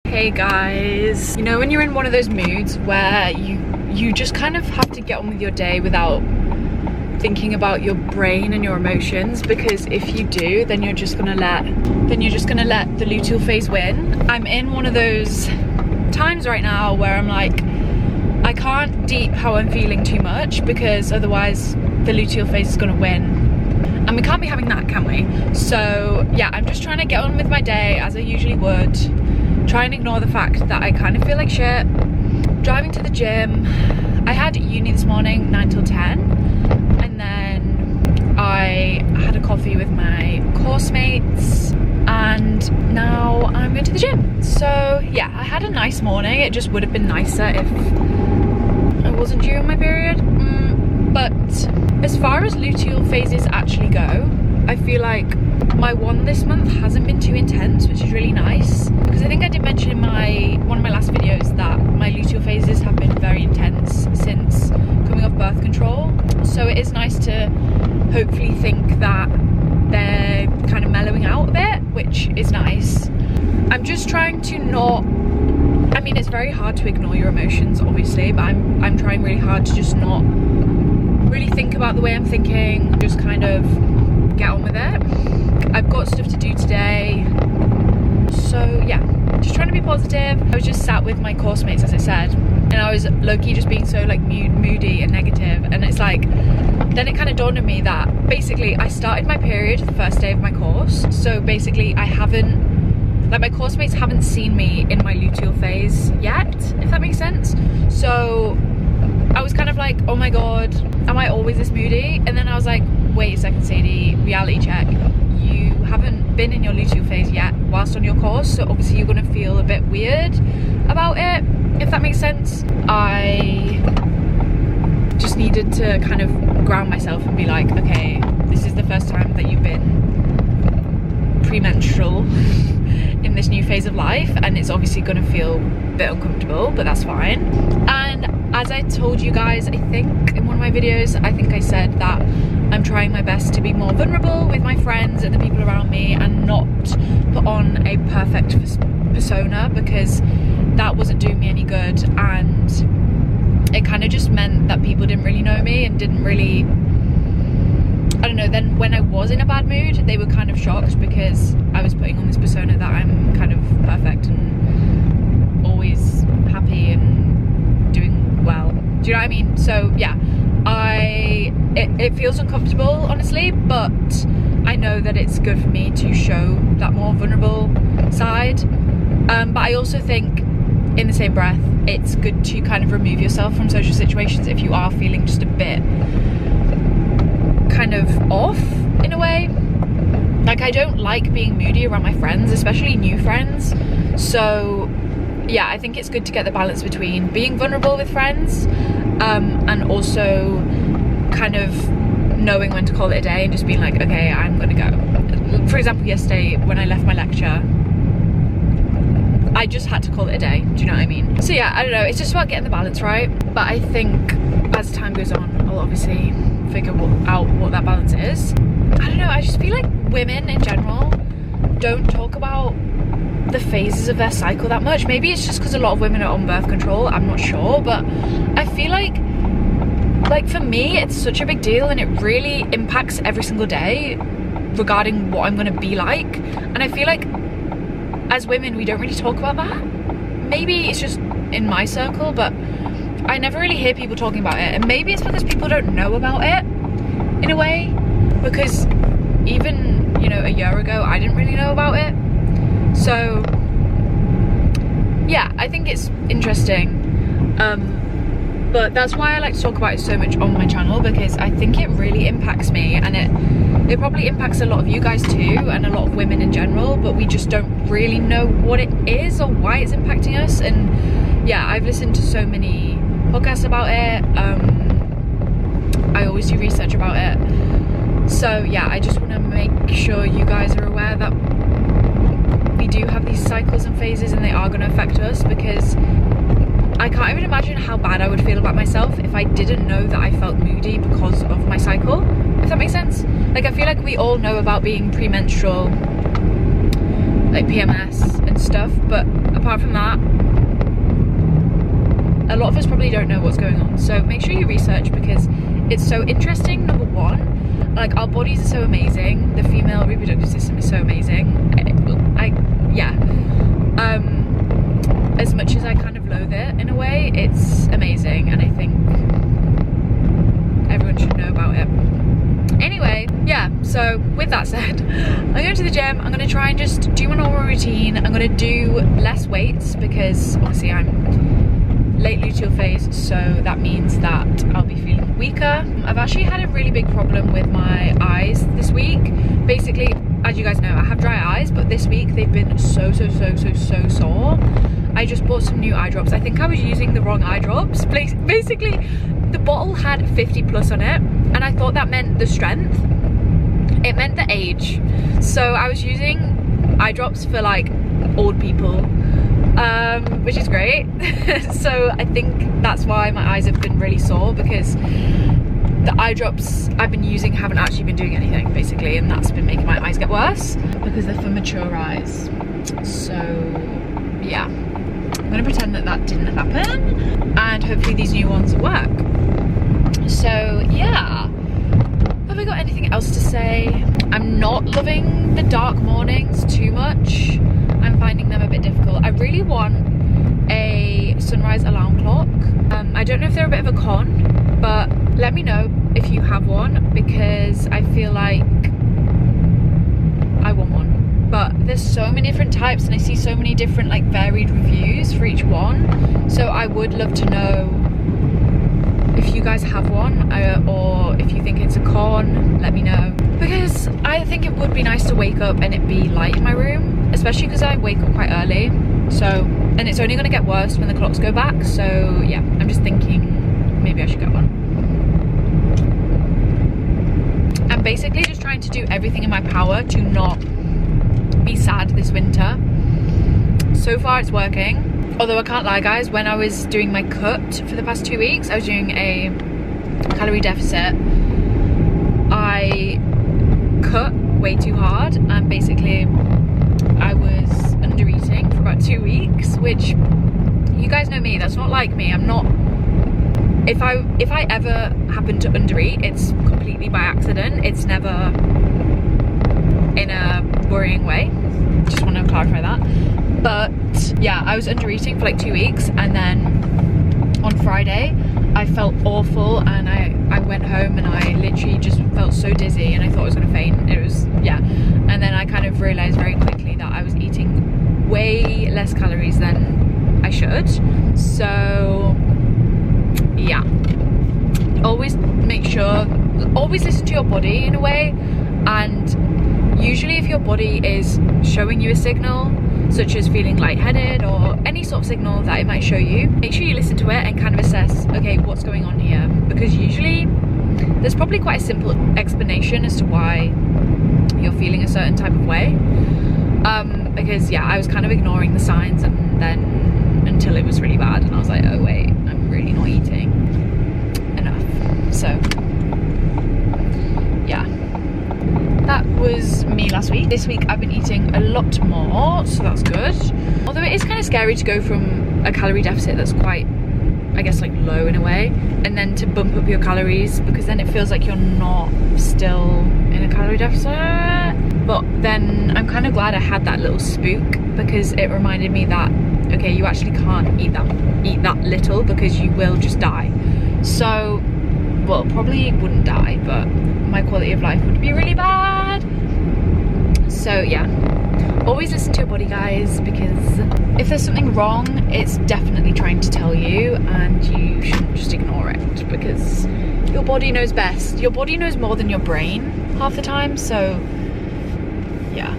Hey guys, you know when you're in one of those moods where you just kind of have to get on with your day without thinking about your brain and your emotions, because if you do, then you're just gonna let the luteal phase win. I'm in one of those times right now where I'm like, I can't deep how I'm feeling too much because otherwise the luteal phase is gonna win. And we can't be having that, can we? So yeah, I'm just trying to get on with my day as I usually would. Try and ignore the fact that I kind of feel like shit. Driving to the gym. I had uni this morning, 9 till 10. And then I had a coffee with my course mates. And now I'm going to the gym. So yeah, I had a nice morning. It just would have been nicer if I wasn't due on my period. But as far as luteal phases actually go, I feel like my one this month hasn't been too intense, which is really nice. Because I think I did mention in one of my last videos that my luteal phases have been very intense since coming off birth control. So it is nice to hopefully think that they're kind of mellowing out a bit, which is nice. I'm just trying to not, I mean, it's very hard to ignore your emotions, obviously, but I'm trying really hard to just not really think about the way I'm thinking, just kind of get on with it. I've got stuff to do today, so yeah, just trying to be positive. I was just sat with my course mates, as I said, and I was low-key just being so like moody and negative, and it's like, then it kind of dawned on me that basically I started my period the first day of my course, so basically I haven't, like, my course mates haven't seen me in my luteal phase yet, if that makes sense. So I was kind of like, oh my god, am I always this moody? And then I was like, wait a second, Sadie, reality check. You haven't been in your luteal phase yet whilst on your course, so obviously you're gonna feel a bit weird about it, if that makes sense. I just needed to kind of ground myself and be like, okay, this is the first time that you've been premenstrual in this new phase of life, and it's obviously gonna feel a bit uncomfortable, but that's fine. And as I told you guys, I think in one of my videos, I think I said that I'm trying my best to be more vulnerable with my friends and the people around me and not put on a perfect persona, because that wasn't doing me any good, and it kind of just meant that people didn't really know me and didn't really, I don't know, then when I was in a bad mood, they were kind of shocked because I was putting on this persona that I'm kind of perfect and always happy and doing well. Do you know what I mean? So yeah, it feels uncomfortable, honestly, but I know that it's good for me to show that more vulnerable side. But I also think, in the same breath, it's good to kind of remove yourself from social situations if you are feeling just a bit kind of off in a way. Like, I don't like being moody around my friends, especially new friends. So yeah, I think it's good to get the balance between being vulnerable with friends and also kind of knowing when to call it a day and just being like, okay, I'm gonna go. For example, yesterday when I left my lecture, I just had to call it a day. Do you know what I mean? So yeah, I don't know, it's just about getting the balance right. But I think as time goes on, I'll obviously figure out what that balance is. I don't know, I just feel like women in general don't talk about the phases of their cycle that much. Maybe it's just because a lot of women are on birth control, I'm not sure, but I feel like for me it's such a big deal, and it really impacts every single day regarding what I'm going to be like. And I feel like as women we don't really talk about that. Maybe it's just in my circle, but I never really hear people talking about it, and maybe it's because people don't know about it in a way, because even, you know, a year ago I didn't really know about it. So yeah, I think it's interesting, but that's why I like to talk about it so much on my channel, because I think it really impacts me, and it probably impacts a lot of you guys too, and a lot of women in general, but we just don't really know what it is or why it's impacting us. And yeah, I've listened to so many podcasts about it. I always do research about it. So yeah, I just want to make sure you guys are aware that we do have these cycles and phases, and they are going to affect us, because I can't even imagine how bad I would feel about myself if I didn't know that I felt moody because of my cycle, if that makes sense. Like, I feel like we all know about being premenstrual like PMS and stuff, but apart from that, a lot of us probably don't know what's going on. So make sure you research, because it's so interesting. Number one, like, our bodies are so amazing. The female reproductive system is so amazing. As much as I kind of loathe it in a way, it's amazing, and I think everyone should know about it. Anyway, yeah, so with that said, I'm going to the gym. I'm going to try and just do my normal routine. I'm going to do less weights because obviously I'm late luteal phase, so that means that I'll be feeling weaker. I've actually had a really big problem with my eyes this week. Basically, as you guys know, I have dry eyes, but this week they've been so sore. I just bought some new eye drops. I think I was using the wrong eye drops. Basically, the bottle had 50+ on it, and I thought that meant the strength. It meant the age. So I was using eye drops for like old people, which is great. So I think that's why my eyes have been really sore, because the eye drops I've been using haven't actually been doing anything, basically, and that's been making my eyes get worse because they're for mature eyes. So yeah, I'm gonna pretend that that didn't happen, and hopefully these new ones will work. So yeah, have I got anything else to say? I'm not loving the dark mornings too much. I'm finding them a bit difficult. I really want a sunrise alarm clock. I don't know if they're a bit of a con, but let me know if you have one, because I feel like I want one. But there's so many different types, and I see so many different like varied reviews for each one. So I would love to know if you guys have one, or if you think it's a con, let me know. Because I think it would be nice to wake up and it be light in my room, especially because I wake up quite early. So, and it's only gonna get worse when the clocks go back. So yeah, I'm just thinking maybe I should get one. I'm basically just trying to do everything in my power to not be sad this winter. So far it's working, although I can't lie guys, when I was doing my cut for the past 2 weeks, I was doing a calorie deficit. I cut way too hard, and basically I was under eating for about 2 weeks, which, you guys know me, that's not like me. I'm not, if I ever happen to undereat, it's completely by accident. It's never in a worrying way. Just want to clarify that. But yeah, I was under eating for like 2 weeks, and then on Friday I felt awful, and I went home and I literally just felt so dizzy, and I thought I was gonna faint. It was, yeah. And then I kind of realized very quickly that I was eating way less calories than I should. So yeah, always make sure, always listen to your body in a way. And usually if your body is showing you a signal, such as feeling lightheaded or any sort of signal that it might show you, make sure you listen to it and kind of assess, okay, what's going on here? Because usually there's probably quite a simple explanation as to why you're feeling a certain type of way. Because yeah, I was kind of ignoring the signs, and then until it was really bad, and I was like, oh wait, I'm really not eating enough. So yeah, that was me last week. This week I've been eating a lot more, so that's good. Although it is kind of scary to go from a calorie deficit that's quite, I guess, like low in a way, and then to bump up your calories, because then it feels like you're not still in a calorie deficit. But then I'm kind of glad I had that little spook, because it reminded me that, okay, you actually can't eat that little, because you will just die. So, well, probably wouldn't die, but my quality of life would be really bad. So yeah, always listen to your body, guys, because if there's something wrong, it's definitely trying to tell you, and you shouldn't just ignore it, because your body knows best. Your body knows more than your brain half the time. So yeah.